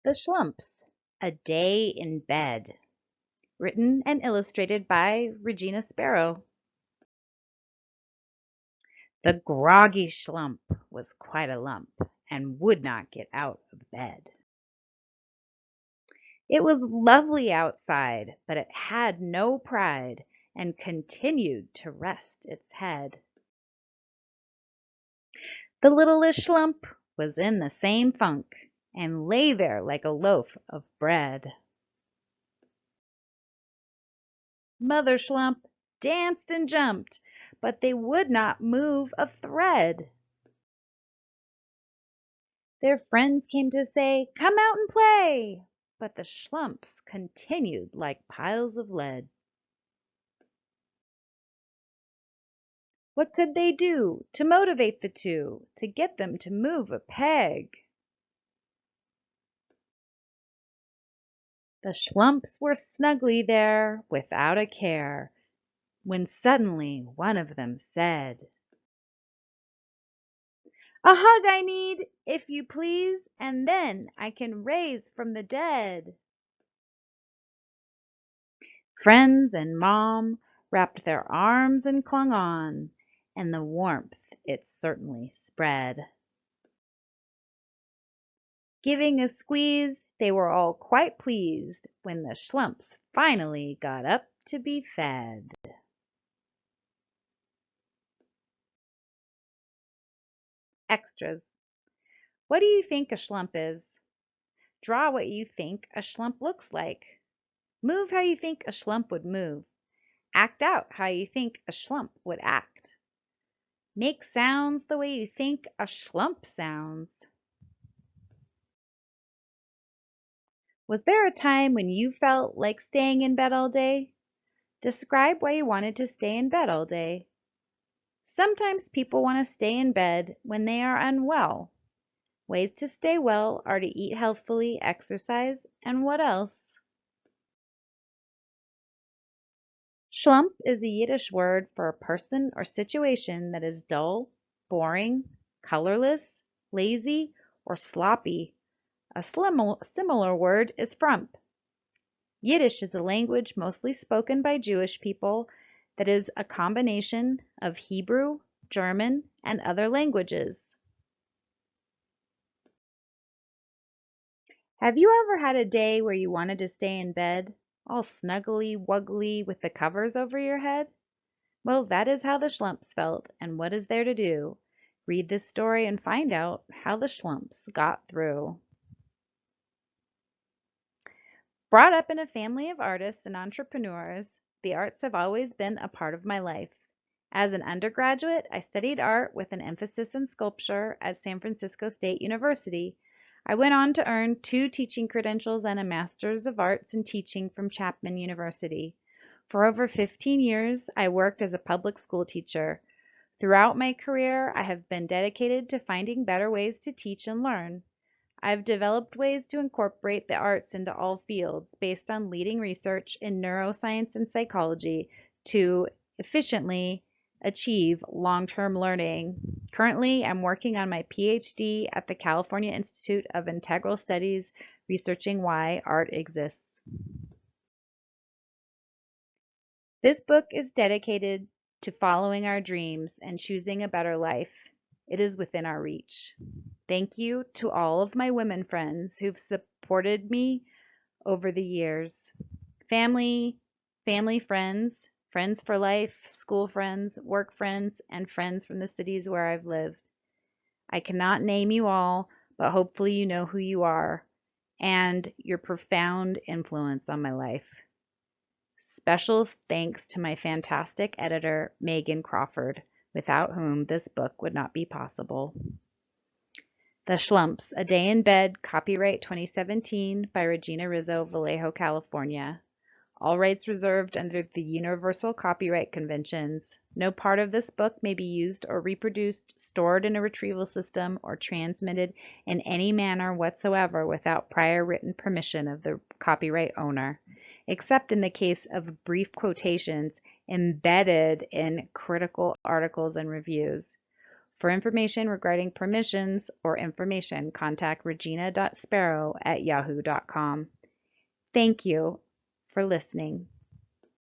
The Schlumps, A Day in Bed, written and illustrated by Regina Sparrow. The groggy Schlump was quite a lump and would not get out of bed. It was lovely outside, but it had no pride and continued to rest its head. The littlest Schlump was in the same funk and lay there like a loaf of bread. Mother Schlump danced and jumped, but they would not move a thread. Their friends came to say, "Come out and play," but the Schlumps continued like piles of lead. What could they do to motivate the two, to get them to move a peg? The Schlumps were snugly there, without a care, when suddenly one of them said, "A hug I need, if you please, and then I can raise from the dead." Friends and Mom wrapped their arms and clung on, and the warmth it certainly spread. Giving a squeeze, they were all quite pleased when the Schlumps finally got up to be fed. Extras. What do you think a Schlump is? Draw what you think a Schlump looks like. Move how you think a Schlump would move. Act out how you think a Schlump would act. Make sounds the way you think a Schlump sounds. Was there a time when you felt like staying in bed all day? Describe why you wanted to stay in bed all day. Sometimes people want to stay in bed when they are unwell. Ways to stay well are to eat healthfully, exercise, and what else? Schlump is a Yiddish word for a person or situation that is dull, boring, colorless, lazy, or sloppy. A similar word is frump. Yiddish is a language mostly spoken by Jewish people that is a combination of Hebrew, German, and other languages. Have you ever had a day where you wanted to stay in bed, all snuggly wuggly with the covers over your head? Well, that is how the Schlumps felt, and what is there to do? Read this story and find out how the Schlumps got through. Brought up in a family of artists and entrepreneurs, the arts have always been a part of my life. As an undergraduate, I studied art with an emphasis in sculpture at San Francisco State University. I went on to earn 2 teaching credentials and a Master's of Arts in Teaching from Chapman University. For over 15 years, I worked as a public school teacher. Throughout my career, I have been dedicated to finding better ways to teach and learn. I've developed ways to incorporate the arts into all fields based on leading research in neuroscience and psychology to efficiently achieve long-term learning. Currently, I'm working on my PhD at the California Institute of Integral Studies, researching why art exists. This book is dedicated to following our dreams and choosing a better life. It is within our reach. Thank you to all of my women friends who've supported me over the years. Family, family friends, friends for life, school friends, work friends, and friends from the cities where I've lived. I cannot name you all, but hopefully you know who you are and your profound influence on my life. Special thanks to my fantastic editor, Megan Crawford, without whom this book would not be possible. The Schlumps, A Day in Bed, copyright 2017 by Regina Rizzo, Vallejo, California. All rights reserved under the Universal Copyright Conventions. No part of this book may be used or reproduced, stored in a retrieval system, or transmitted in any manner whatsoever without prior written permission of the copyright owner, except in the case of brief quotations embedded in critical articles and reviews. For information regarding permissions or information, contact regina.sparrow@yahoo.com. Thank you for listening.